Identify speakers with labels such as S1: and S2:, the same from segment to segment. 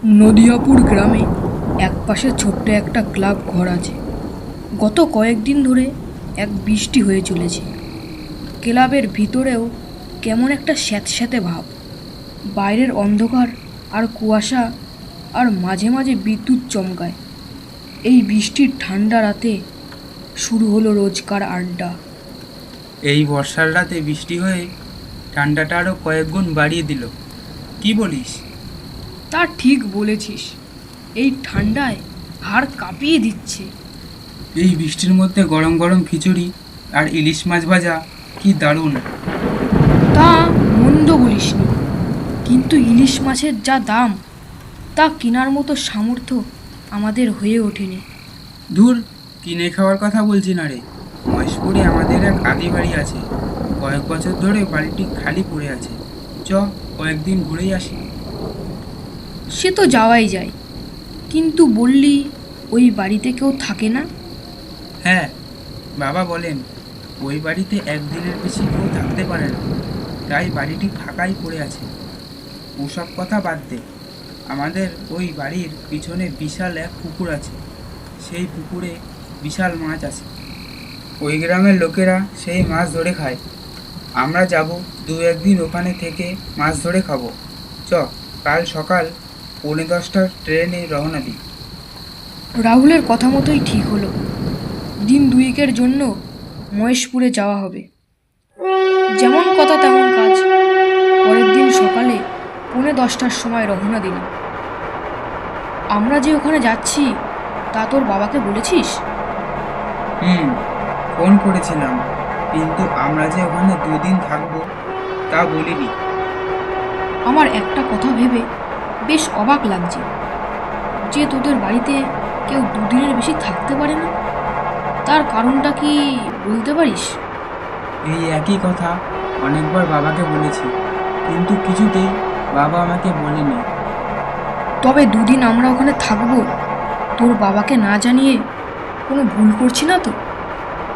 S1: নদিয়াপুর গ্রামে একপাশে ছোট্ট একটা ক্লাব ঘর আছে। গত কয়েকদিন ধরে এক বৃষ্টি হয়ে চলেছে। ক্লাবের ভিতরেও কেমন একটা স্যাঁতস্যাঁতে ভাব। বাইরের অন্ধকার আর কুয়াশা, আর মাঝে মাঝে বিদ্যুৎ চমকায়। এই বৃষ্টির ঠান্ডা রাতে শুরু হলো রোজকার আড্ডা।
S2: এই বর্ষার রাতে বৃষ্টি হয়ে ঠান্ডাটা আরও কয়েক গুণ বাড়িয়ে দিল। কি বলিস?
S1: তা ঠিক বলেছিস, এই ঠান্ডায় হাড় কাঁপিয়ে দিচ্ছে।
S2: এই বৃষ্টির মধ্যে গরম গরম খিচুড়ি আর ইলিশ মাছ ভাজা কি দারুণ!
S1: তা মন্দ বলিসনি, কিন্তু ইলিশ মাছের যা দাম, তা কেনার মতো সামর্থ্য আমাদের হয়ে ওঠেনি।
S2: ধুর, কিনে খাওয়ার কথা বলছি না রে। মহেশপুরে আমাদের এক আদি বাড়ি আছে। কয়েক বছর ধরে বাড়িটি খালি পড়ে আছে। চ, কয়েকদিন ঘুরেই আসি।
S1: সে তো যাওয়াই যায়, কিন্তু বললি ওই বাড়িতে কেউ থাকে না।
S2: হ্যাঁ, বাবা বলেন ওই বাড়িতে একদিনের বেশি কেউ থাকতে পারে না, তাই বাড়িটি ফাঁকাই পড়ে আছে। ওসব কথা বাদ দে। আমাদের ওই বাড়ির পিছনে বিশাল এক পুকুর আছে। সেই পুকুরে বিশাল মাছ আছে। ওই গ্রামের লোকেরা সেই মাছ ধরে খায়। আমরা যাব, দু একদিন ওখানে থেকে মাছ ধরে খাবো। চ, কাল সকাল 9:30টার ট্রেনে রওনা দিই।
S1: রাহুলের কথা মতোই ঠিক হলো। দিন দুয়েকের জন্য মহেশপুরে যাওয়া হবে। যেমন কথা তেমন কাজ। পরের দিন সকালে 9:30টার সময় রওনা দিলাম। আমরা যে ওখানে যাচ্ছি তা তোর বাবাকে বলেছিস?
S2: হুম, ফোন করেছিলাম, কিন্তু আমরা যে ওখানে দুদিন থাকবো তা বলিনি।
S1: আমার একটা কথা ভেবে বেশ অবাক লাগছে, যে তোদের বাড়িতে কেউ দুদিনের বেশি থাকতে পারে না। তার কারণটা কি বলতে পারিস?
S2: এই একই কথা অনেকবার বাবাকে বলেছি, কিন্তু কিছুতেই বাবা আমাকে বলেনি।
S1: তবে দুদিন আমরা ওখানে থাকবো, তোর বাবাকে না জানিয়ে কোনো ভুল করছি না তো?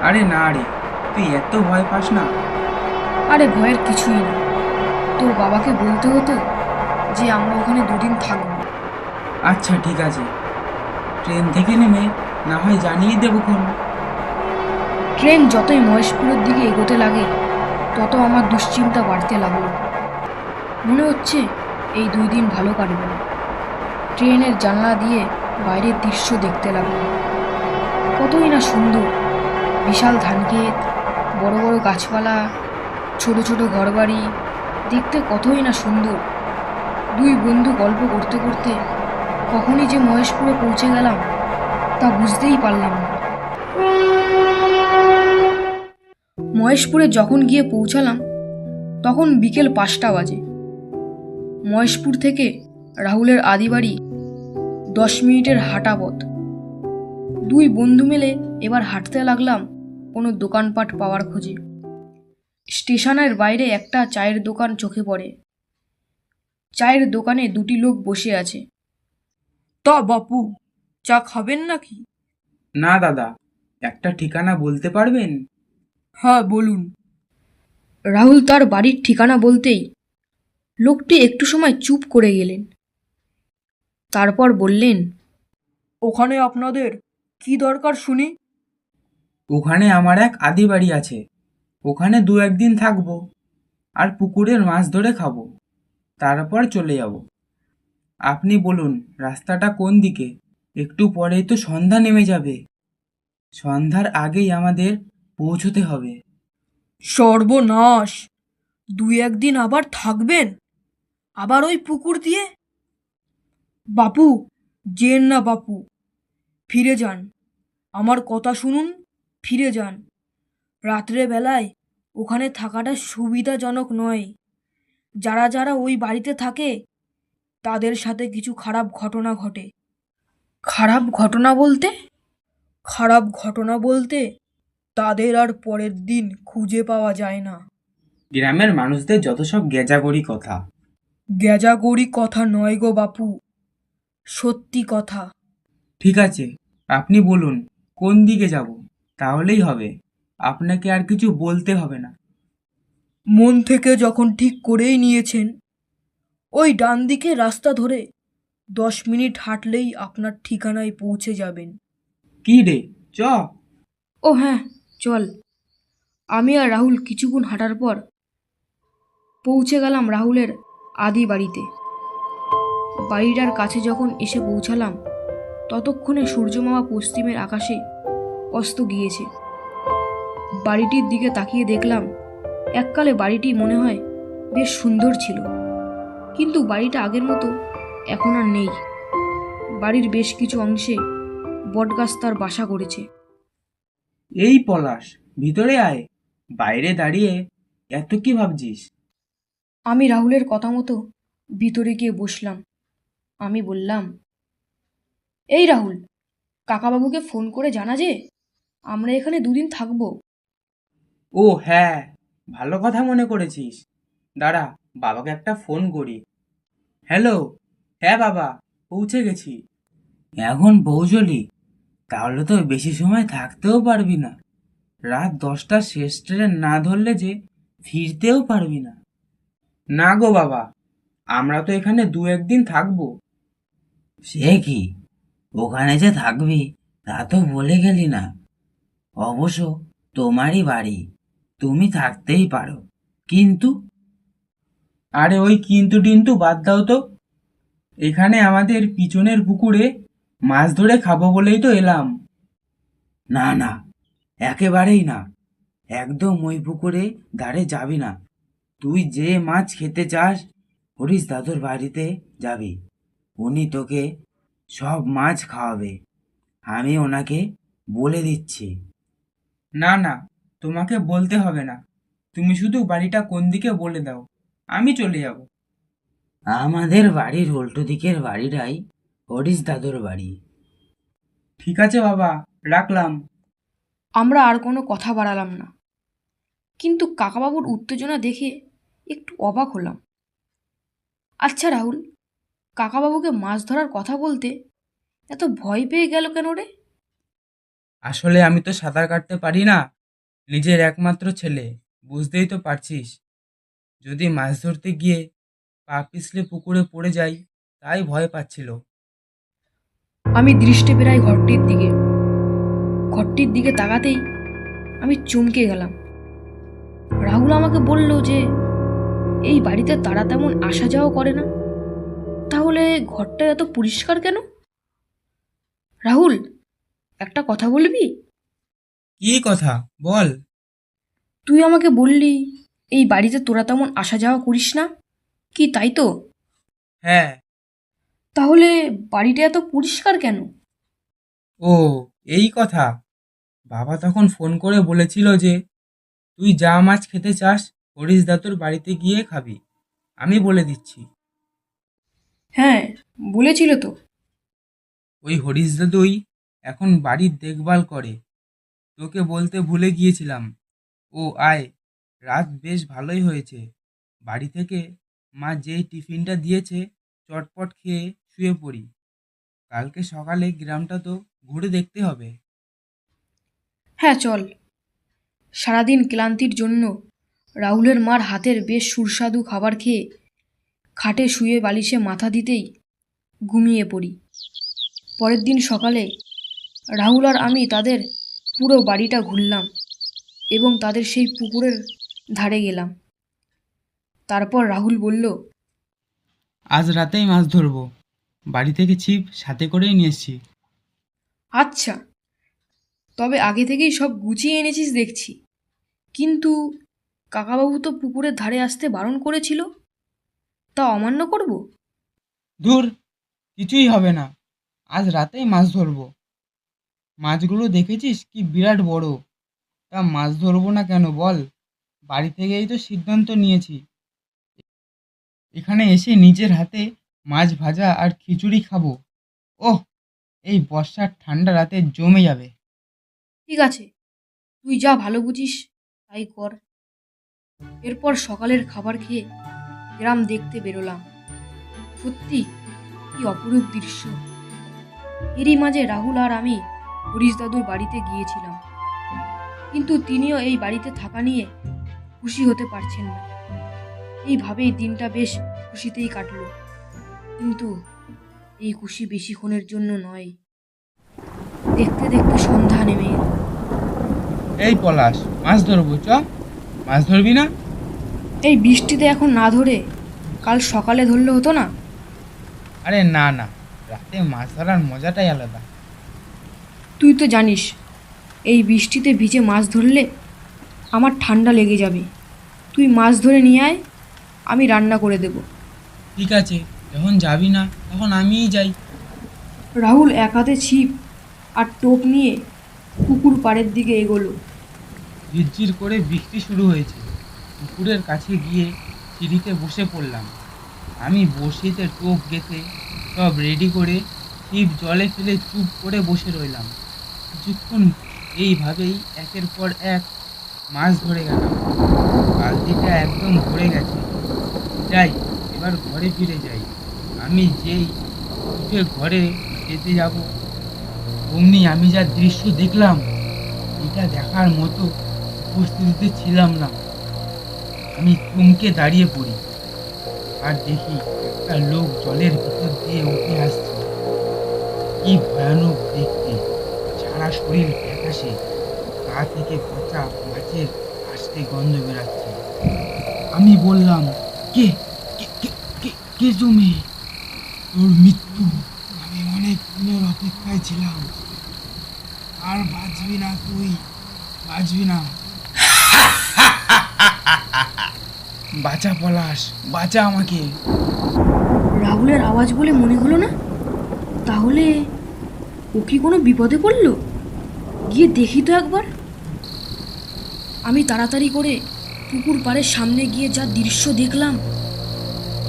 S2: আরে না রে, তুই এত ভয় পাস না।
S1: আরে ভয়ের কিছুই না। তোর বাবাকে বলতে হতো যে আমরা ওখানে দুদিন থাকবো।
S2: আচ্ছা ঠিক আছে, ট্রেন থেকে নেমে না হয় জানিয়ে দেবো কোন।
S1: ট্রেন যতই মহেশপুরের দিকে এগোতে লাগে, তত আমার দুশ্চিন্তা বাড়তে লাগলো। মনে হচ্ছে এই 2 দিন ভালো কাটবে না। ট্রেনের জানলা দিয়ে বাইরের দৃশ্য দেখতে লাগলো। কতই না সুন্দর! বিশাল ধানক্ষেত, বড় বড় গাছপালা, ছোট ছোট ঘরবাড়ি, দেখতে কতই না সুন্দর। দুই বন্ধু গল্প করতে করতে কখনই যে মহেশপুরে পৌঁছে গেলাম তা বুঝতেই পারলাম না। মহেশপুরে যখন গিয়ে পৌঁছালাম তখন বিকেল 5টা বাজে। মহেশপুর থেকে রাহুলের আদিবাড়ি 10 মিনিটের হাঁটা পথ। দুই বন্ধু মিলে এবার হাঁটতে লাগলাম কোনো দোকানপাট পাওয়ার খোঁজে। স্টেশনের বাইরে একটা চায়ের দোকান চোখে পড়ে। চায়ের দোকানে 2টি লোক বসে আছে। তা বাপু, চা খাবেন নাকি?
S2: না দাদা, একটা ঠিকানা বলতে পারবেন?
S1: হ্যাঁ বলুন। রাহুল তার বাড়ির ঠিকানা বলতেই লোকটি একটু সময় চুপ করে গেলেন। তারপর বললেন, ওখানে আপনাদের কি দরকার শুনি?
S2: ওখানে আমার এক আদি বাড়ি আছে, ওখানে দু একদিন থাকবো আর পুকুরের মাছ ধরে খাবো, তারপর চলে যাব। আপনি বলুন রাস্তাটা কোন দিকে? একটু পরেই তো সন্ধ্যা নেমে যাবে। সন্ধ্যার আগেই আমাদের পৌঁছতে হবে।
S1: সর্বনাশ! 2-1 দিন আবার থাকবেন? আবার ওই পুকুর দিয়ে? বাপু, যেন না বাপু, ফিরে যান। আমার কথা শুনুন, ফিরে যান। রাত্রে বেলায় ওখানে থাকাটা সুবিধাজনক নয়। যারা যারা ওই বাড়িতে থাকে তাদের সাথে কিছু খারাপ ঘটনা ঘটে। খারাপ ঘটনা বলতে? খারাপ ঘটনা বলতে তাদের আর পরের দিন খুঁজে পাওয়া যায় না।
S2: গ্রামের মানুষদের যত সব গেজাগড়ি কথা।
S1: গ্যাজাগড়ি কথা নয় গো বাপু, সত্যি কথা।
S2: ঠিক আছে, আপনি বলুন কোন দিকে যাব, তাহলেই হবে। আপনাকে আর কিছু বলতে হবে না।
S1: মন থেকে যখন ঠিক করেই নিয়েছেন, ওই ডান দিকে রাস্তা ধরে 10 মিনিট হাঁটলেই আপনার ঠিকানায় পৌঁছে যাবেন।
S2: কি রে, চ।
S1: ও হ্যাঁ, চল। আমি আর রাহুল কিছুক্ষণ হাঁটার পর পৌঁছে গেলাম রাহুলের আদি বাড়িতে। বাড়িটার কাছে যখন এসে পৌঁছালাম ততক্ষণে সূর্যমামা পশ্চিমের আকাশে অস্ত গিয়েছে। বাড়িটির দিকে তাকিয়ে দেখলাম এককালে বাড়িটি মনে হয় বেশ সুন্দর ছিল, কিন্তু বাড়িটা আগের মতো এখন আর নেই। বাড়ির বেশ কিছু অংশে বটগাছ তার বাসা করেছে।
S2: এই পলাশ, ভিতরে আয়। বাইরে দাঁড়িয়ে এত কি ভাবছিস?
S1: আমি রাহুলের কথা মতো ভিতরে গিয়ে বসলাম। আমি বললাম, এই রাহুল, কাকাবাবুকে ফোন করে জানা যে আমরা এখানে 2 দিন থাকবো।
S2: ও হ্যাঁ, ভালো কথা মনে করেছিস। দাঁড়া, বাবাকে একটা ফোন করি। হ্যালো। হ্যাঁ বাবা, পৌঁছে গেছি। এখন পৌঁছলি? তাহলে তো বেশি সময় থাকতেও পারবি না। রাত 10টার শেষ ট্রেন না ধরলে যে ফিরতেও পারবি না। না গো বাবা, আমরা তো এখানে 1-2 দিন থাকবো। সে কি, ওখানে যে থাকবি তা তো বলে গেলি না। অবশ্য তোমারই বাড়ি, তুমি থাকতেই পারো, কিন্তু। আরে ওই কিন্তু টিন্তু বাদ দাও তো। এখানে আমাদের পিছনের পুকুরে মাছ ধরে খাবো বলেই তো এলাম। না না, একেবারেই না। একদম ওই পুকুরে ধারে যাবি না। তুই যে মাছ খেতে চাস হরিশ দাদুর বাড়িতে যাবি, উনি তোকে সব মাছ খাওয়াবে। আমি ওনাকে বলে দিচ্ছি। না না, তোমাকে বলতে হবে না। তুমি শুধু বাড়িটা কোন দিকে বলে দাও, আমি চলে যাব। আমাদের বাড়ির উল্টো দিকের বাড়িটাই হরিশ দাদুর বাড়ি। ঠিক আছে বাবা, রাখলাম।
S1: আমরা আর কোনো কথা বাড়ালাম না, কিন্তু কাকাবাবুর উত্তেজনা দেখে একটু অবাক হলাম। আচ্ছা রাহুল, কাকাবাবুকে মাছ ধরার কথা বলতে এত ভয় পেয়ে গেল কেন রে?
S2: আসলে আমি তো সাঁতার কাটতে পারি না, নিজের একমাত্র ছেলে, বুঝতেই তো পারছিস। যদি মাছ ধরতে গিয়ে পা পিছলে পুকুরে পড়ে যাই, তাই ভয় পাচ্ছিল।
S1: আমি দৃষ্টি বেরাই ঘরটির দিকে তাকাতেই আমি চমকে গেলাম। রাহুল আমাকে বলল যে এই বাড়িতে তারা তেমন আসা যাওয়া করে না। তাহলে ঘরটা এত পরিষ্কার কেন? রাহুল, একটা কথা বলবি?
S2: কি কথা, বল।
S1: তুই আমাকে বললি এই বাড়িতে তোরা তেমন আসা যাওয়া করিস না, কি তাই তো?
S2: হ্যাঁ।
S1: তাহলে বাড়িটা এত পরিষ্কার কেন?
S2: ও, এই কথা। বাবা তখন ফোন করে বলেছিল যে তুই যা মাছ খেতে চাস হরিশ দাতুর বাড়িতে গিয়ে খাবি। আমি বলে দিচ্ছি।
S1: হ্যাঁ, বলেছিল তো।
S2: ওই হরিশ দাদুই এখন বাড়ির দেখভাল করে। তোকে বলতে ভুলে গিয়েছিলাম। ও আয়, রাত বেশ ভালোই হয়েছে। বাড়ি থেকে মা যেই টিফিনটা দিয়েছে চটপট খেয়ে শুয়ে পড়ি। কালকে সকালে গ্রামটা তো ঘুরে দেখতে হবে।
S1: হ্যাঁ চল। সারাদিন ক্লান্তির জন্য রাহুলের মার হাতের বেশ সুস্বাদু খাবার খেয়ে খাটে শুয়ে বালিশে মাথা দিতেই ঘুমিয়ে পড়ি। পরের দিন সকালে রাহুল আর আমি তাদের পুরো বাড়িটা ঘুরলাম এবং তাদের সেই পুকুরের ধারে গেলাম। তারপর রাহুল বলল,
S2: আজ রাতেই মাছ ধরবো। বাড়ি থেকে ছিপ সাথে করেই নিয়ে এসছি।
S1: আচ্ছা, তবে আগে থেকেই সব গুছিয়ে এনেছিস দেখছি। কিন্তু কাকাবাবু তো পুকুরের ধারে আসতে বারণ করেছিল, তা অমান্য করব?
S2: ধুর, কিছুই হবে না। আজ রাতেই মাছ ধরবো। মাছগুলো দেখেছিস কি বিরাট বড়। তা মাছ ধরবো না কেন বল? বাড়ি থেকেই তো সিদ্ধান্ত নিয়েছি। এখানে এসে নিজের হাতে মাছ ভাজা আর খিচুড়ি খাবো। ওহ, এই বর্ষার ঠান্ডা রাতে জমে যাবে।
S1: ঠিক আছে, তুই যা ভালো বুঝিস তাই কর। এরপর সকালের খাবার খেয়ে গ্রাম দেখতে বেরোলাম। সত্যি কি অপরূপ দৃশ্য! এরই মাঝে রাহুল আর আমি হরিশ দাদুর বাড়িতে গিয়েছিলাম, কিন্তু তিনিও এই বাড়িতে থাকা নিয়ে খুশি হতে পারছেন না। এইভাবেই দিনটা বেশ খুশিতেই কাটলো। কিন্তু এই খুশি বেশিক্ষণের জন্য নয়। দেখতে দেখতে সন্ধ্যা নেমে এলো।
S2: এই পলাশ, মাছ ধরবো, চ। মাছ ধরবি না?
S1: এই বৃষ্টিতে এখন না ধরে কাল সকালে ধরলে হতো না?
S2: আরে না না, রাতে মাছ ধরার মজাটাই আলাদা।
S1: তুই তো জানিস এই বৃষ্টিতে ভিজে মাছ ধরলে আমার ঠান্ডা লেগে যাবে। তুই মাছ ধরে নিয়ে আয়, আমি রান্না করে দেব।
S2: ঠিক আছে, যখন যাবি না তখন আমিই যাই।
S1: রাহুল এক হাতে ছিপ আর টোপ নিয়ে পুকুর পাড়ের দিকে এগোলো।
S2: ঝিরঝির করে বৃষ্টি শুরু হয়েছে। পুকুরের কাছে গিয়ে সিঁড়িতে বসে পড়লাম। আমি বড়শিতে টোপ গেঁথে সব রেডি করে ছিপ জলে ফেলে চুপ করে বসে রইলাম। কিছুক্ষণ এইভাবেই একের পর এক মাছ ধরে গেলাম। বালতিটা একদম ভরে গেছে। যাই, এবার ঘরে ফিরে যাই। আমি যেই উঠে ঘরে যেতে যাব, অমনি আমি যা দৃশ্য দেখলাম, এটা দেখার মতো উপস্থিতিতে ছিলাম না। আমি চমকে দাঁড়িয়ে পড়ি আর দেখি একটা লোক জলের ভিতর দিয়ে উঠে আসছে। কি ভয়ানক দেখতে! সারা শরীর ফ্যাকাশে, গা থেকে পচা মাছের আষ্টে গন্ধ বেরাচ্ছে। আমি বললাম, কে কে কে কে কে তুমি? তোর মৃত্যু। আমি অনেক দিনের অপেক্ষায় ছিলাম। আর বাঁচবি না, তুই বাঁচবি না। বাঁচা পলাশ, বাঁচা আমাকে।
S1: রাহুলের আওয়াজ বলে মনে হলো না? তাহলে ও কি কোনো বিপদে পড়লো? গিয়ে দেখি তো একবার। আমি তাড়াতাড়ি করে পুকুর পাড়ের সামনে গিয়ে যা দৃশ্য দেখলাম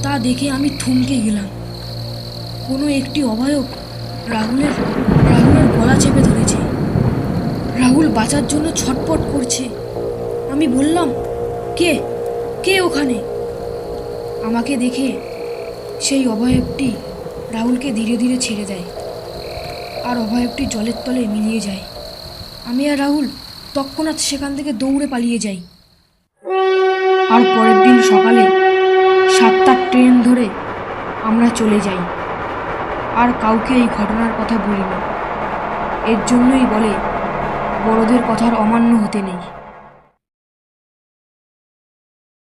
S1: তা দেখে আমি থমকে গেলাম। কোনো একটি অবয়ব রাহুলের রাহুলের গলা চেপে ধরেছে। রাহুল বাঁচার জন্য ছটফট করছে। আমি বললাম, কে কে ওখানে? আমাকে দেখে সেই অবয়বটি রাহুলকে ধীরে ধীরে ছেড়ে দেয় আর অবয়বটি জলের তলে মিলিয়ে যায়। আমি আর রাহুল তৎক্ষণাৎ সেখান থেকে দৌড়ে পালিয়ে যাই। আর পরের দিন সকালে 7টার ট্রেন ধরে আমরা চলে যাই। আর কাউকে এই ঘটনার কথা বলিনি। এর জন্যই বলে, বড়দের কথার অমান্য হতে নেই।